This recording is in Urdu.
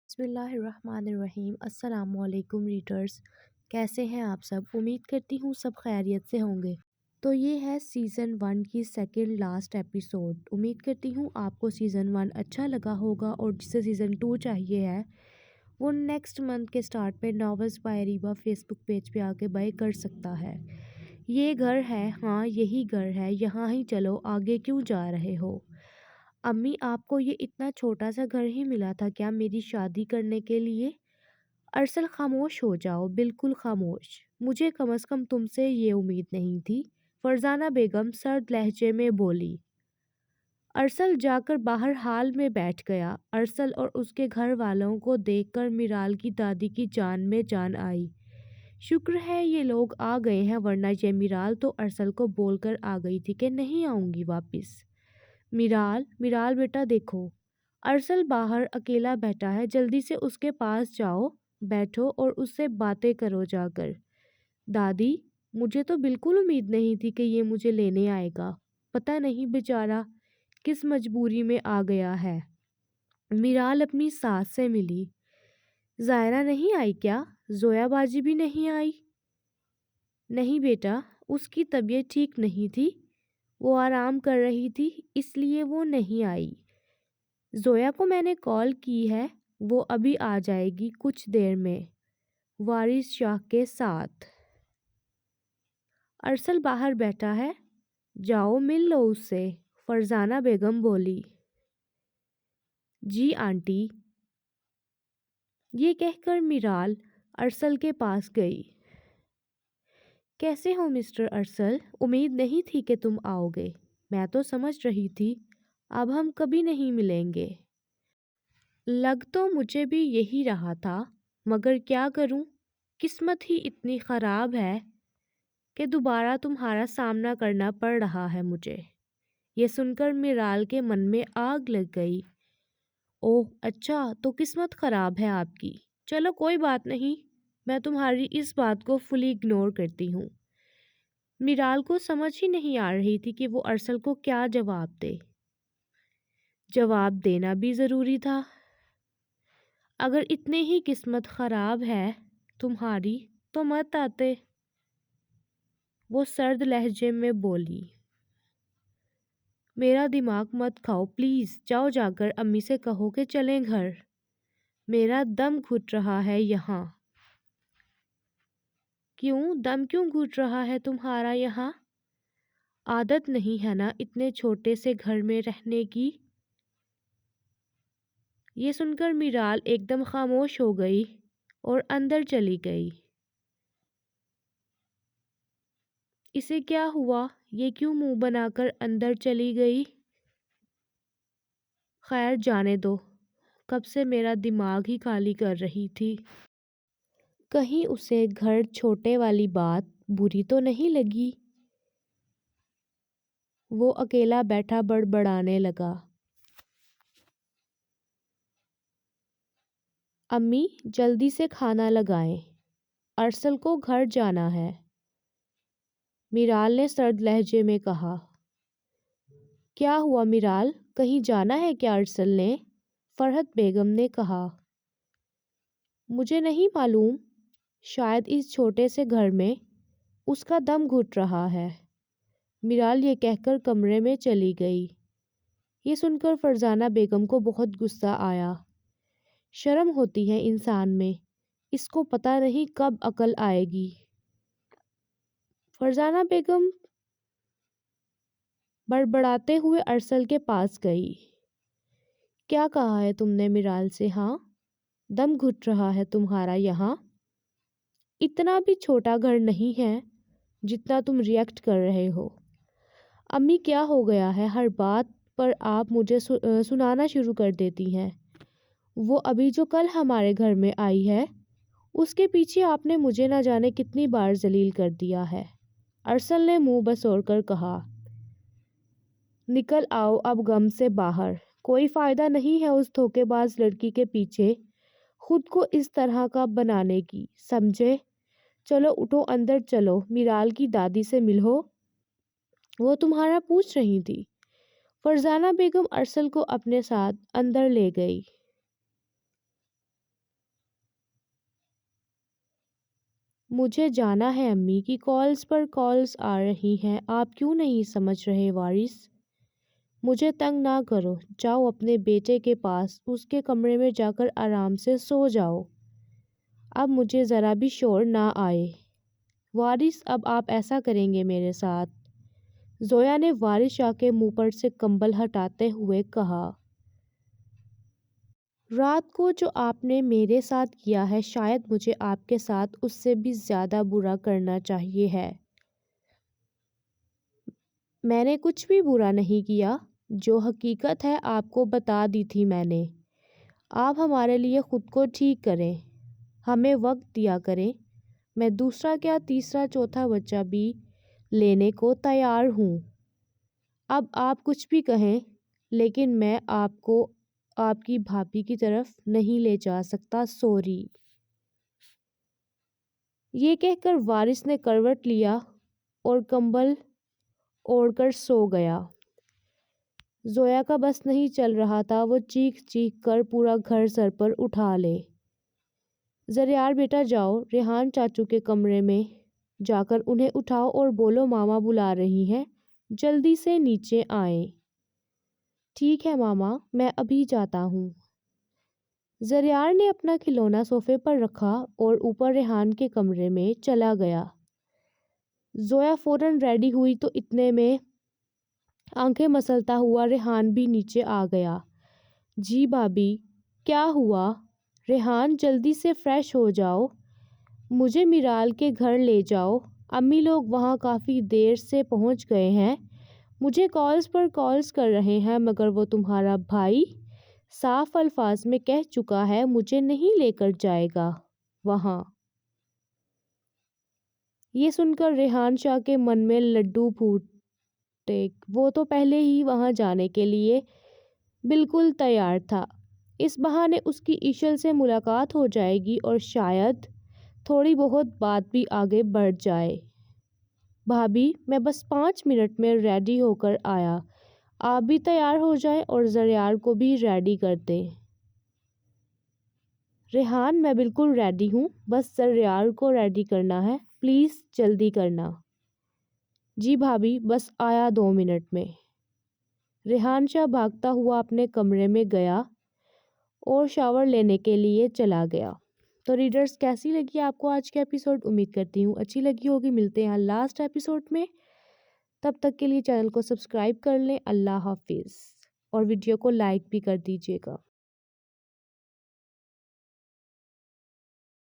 بسم اللہ الرحمن الرحیم۔ السلام علیکم ریڈرز، کیسے ہیں آپ سب؟ امید کرتی ہوں سب خیریت سے ہوں گے۔ تو یہ ہے سیزن 1 کی سیکنڈ لاسٹ ایپیسوڈ۔ امید کرتی ہوں آپ کو سیزن 1 اچھا لگا ہوگا، اور جسے سیزن 2 چاہیے ہے وہ نیکسٹ منتھ کے سٹارٹ پہ ناولز بائی ریبا فیس بک پیج پہ آ کے بائی کر سکتا ہے۔ یہ گھر ہے، ہاں یہی گھر ہے، یہاں ہی چلو، آگے کیوں جا رہے ہو؟ امی آپ کو یہ اتنا چھوٹا سا گھر ہی ملا تھا کیا میری شادی کرنے کے لیے؟ ارسل خاموش ہو جاؤ، بالکل خاموش۔ مجھے کم از کم تم سے یہ امید نہیں تھی، فرزانہ بیگم سرد لہجے میں بولی۔ ارسل جا کر باہر حال میں بیٹھ گیا۔ ارسل اور اس کے گھر والوں کو دیکھ کر میرال کی دادی کی جان میں جان آئی۔ شکر ہے یہ لوگ آ گئے ہیں، ورنہ یہ میرال تو ارسل کو بول کر آ گئی تھی کہ نہیں آؤں گی واپس۔ میرال بیٹا دیکھو، ارسل باہر اکیلا بیٹھا ہے، جلدی سے اس کے پاس جاؤ، بیٹھو اور اس سے باتیں کرو جا کر۔ دادی، مجھے تو بالکل امید نہیں تھی کہ یہ مجھے لینے آئے گا، پتہ نہیں بیچارہ کس مجبوری میں آ گیا ہے۔ میرال اپنی ساس سے ملی۔ زائرہ نہیں آئی کیا؟ زویا باجی بھی نہیں آئی؟ نہیں بیٹا، اس کی طبیعت ٹھیک نہیں تھی، وہ آرام کر رہی تھی، اس لیے وہ نہیں آئی۔ زویا کو میں نے کال کی ہے، وہ ابھی آ جائے گی کچھ دیر میں، وارث شاہ کے ساتھ۔ ارسل باہر بیٹھا ہے، جاؤ مل لو اس سے، فرزانہ بیگم بولی۔ جی آنٹی۔ یہ کہہ کر میرال ارسل کے پاس گئی۔ کیسے ہو مسٹر ارسل؟ امید نہیں تھی کہ تم آؤ گے، میں تو سمجھ رہی تھی اب ہم کبھی نہیں ملیں گے۔ لگ تو مجھے بھی یہی رہا تھا، مگر کیا کروں، قسمت ہی اتنی خراب ہے کہ دوبارہ تمہارا سامنا کرنا پڑ رہا ہے مجھے۔ یہ سن کر میرال کے من میں آگ لگ گئی۔ اوہ اچھا، تو قسمت خراب ہے آپ کی، چلو کوئی بات نہیں، میں تمہاری اس بات کو فلی اگنور کرتی ہوں۔ میرال کو سمجھ ہی نہیں آ رہی تھی کہ وہ ارسل کو کیا جواب دے۔ جواب دینا بھی ضروری تھا۔ اگر اتنے ہی قسمت خراب ہے تمہاری تو مت آتے، وہ سرد لہجے میں بولی۔ میرا دماغ مت کھاؤ پلیز، جاؤ جا کر امی سے کہو کہ چلیں گھر، میرا دم گھٹ رہا ہے یہاں۔ کیوں دم کیوں گھٹ رہا ہے تمہارا یہاں؟ عادت نہیں ہے نا اتنے چھوٹے سے گھر میں رہنے کی؟ یہ سن کر میرال ایک دم خاموش ہو گئی اور اندر چلی گئی۔ اسے کیا ہوا؟ یہ کیوں منہ بنا کر اندر چلی گئی؟ خیر جانے دو، کب سے میرا دماغ ہی خالی کر رہی تھی۔ کہیں اسے گھر چھوٹے والی بات بری تو نہیں لگی؟ وہ اکیلا بیٹھا بڑبڑانے لگا۔ امی جلدی سے کھانا لگائیں، ارسل کو گھر جانا ہے، میرال نے سرد لہجے میں کہا۔ کیا ہوا میرال، کہیں جانا ہے کیا ارسل نے؟ فرحت بیگم نے کہا۔ مجھے نہیں معلوم، شاید اس چھوٹے سے گھر میں اس کا دم گھٹ رہا ہے، میرال یہ کہہ کر کمرے میں چلی گئی۔ یہ سن کر فرزانہ بیگم کو بہت غصہ آیا۔ شرم ہوتی ہے انسان میں، اس کو پتہ نہیں کب عقل آئے گی۔ فرزانہ بیگم بڑبڑاتے ہوئے ارسل کے پاس گئی۔ کیا کہا ہے تم نے میرال سے؟ ہاں، دم گھٹ رہا ہے تمہارا یہاں؟ اتنا بھی چھوٹا گھر نہیں ہے جتنا تم ریئیکٹ کر رہے ہو۔ امی کیا ہو گیا ہے، ہر بات پر آپ مجھے سنانا شروع کر دیتی ہیں۔ وہ ابھی جو کل ہمارے گھر میں آئی ہے، اس کے پیچھے آپ نے مجھے نہ جانے کتنی بار ذلیل کر دیا ہے، ارسل نے منہ بسوڑ کر کہا۔ نکل آؤ اب غم سے باہر، کوئی فائدہ نہیں ہے اس دھوکے باز لڑکی کے پیچھے خود کو اس طرح کا بنانے کی، سمجھے؟ چلو اٹھو اندر چلو، میرال کی دادی سے ملو، وہ تمہارا پوچھ رہی تھی۔ فرزانہ بیگم ارسل کو اپنے ساتھ اندر لے گئی۔ مجھے جانا ہے امی کی کالز پر کالز آ رہی ہیں، آپ کیوں نہیں سمجھ رہے وارث؟ مجھے تنگ نہ کرو، جاؤ اپنے بیٹے کے پاس، اس کے کمرے میں جا کر آرام سے سو جاؤ، اب مجھے ذرا بھی شور نہ آئے۔ وارث اب آپ ایسا کریں گے میرے ساتھ؟ زویا نے وارث شاہ کے منہ پر سے کمبل ہٹاتے ہوئے کہا۔ رات کو جو آپ نے میرے ساتھ کیا ہے شاید مجھے آپ کے ساتھ اس سے بھی زیادہ برا کرنا چاہیے ہے۔ میں نے کچھ بھی برا نہیں کیا، جو حقیقت ہے آپ کو بتا دی تھی میں نے۔ آپ ہمارے لیے خود کو ٹھیک کریں، ہمیں وقت دیا کریں، میں دوسرا کیا تیسرا چوتھا بچہ بھی لینے کو تیار ہوں۔ اب آپ کچھ بھی کہیں لیکن میں آپ کو آپ کی بھابھی کی طرف نہیں لے جا سکتا، سوری۔ یہ کہہ کر وارث نے کروٹ لیا اور کمبل اوڑھ کر سو گیا۔ زویا کا بس نہیں چل رہا تھا، وہ چیخ چیخ کر پورا گھر سر پر اٹھا لے۔ زریار بیٹا جاؤ ریحان چاچو کے کمرے میں جا کر انہیں اٹھاؤ اور بولو ماما بلا رہی ہیں، جلدی سے نیچے آئیں۔ ٹھیک ہے ماما، میں ابھی جاتا ہوں۔ زریار نے اپنا کھلونا صوفے پر رکھا اور اوپر ریحان کے کمرے میں چلا گیا۔ زویا فوراً ریڈی ہوئی تو اتنے میں آنکھیں مسلتا ہوا ریحان بھی نیچے آ گیا۔ جی بھابھی، کیا ہوا؟ ریحان جلدی سے فریش ہو جاؤ، مجھے میرال کے گھر لے جاؤ، امی لوگ وہاں کافی دیر سے پہنچ گئے ہیں، مجھے کالز پر کالز کر رہے ہیں مگر وہ تمہارا بھائی صاف الفاظ میں کہہ چکا ہے مجھے نہیں لے کر جائے گا وہاں۔ یہ سن کر ریحان شاہ کے من میں لڈو پھوٹے، وہ تو پہلے ہی وہاں جانے کے لیے بالکل تیار تھا، اس بہانے اس کی ایشل سے ملاقات ہو جائے گی اور شاید تھوڑی بہت بات بھی آگے بڑھ جائے۔ بھابھی میں بس 5 منٹ میں ریڈی ہو کر آیا، آپ بھی تیار ہو جائیں اور زریار کو بھی ریڈی کر دیں۔ ریحان میں بالکل ریڈی ہوں، بس زریار کو ریڈی کرنا ہے، پلیز جلدی کرنا۔ جی بھابھی بس آیا 2 منٹ میں۔ ریحان شاہ بھاگتا ہوا اپنے کمرے میں گیا اور شاور لینے کے لیے چلا گیا۔ تو ریڈرز کیسی لگی آپ کو آج کے ایپیسوڈ؟ امید کرتی ہوں اچھی لگی ہوگی۔ ملتے ہیں لاسٹ ایپیسوڈ میں، تب تک کے لیے چینل کو سبسکرائب کر لیں۔ اللہ حافظ اور ویڈیو کو لائک بھی کر دیجیے گا۔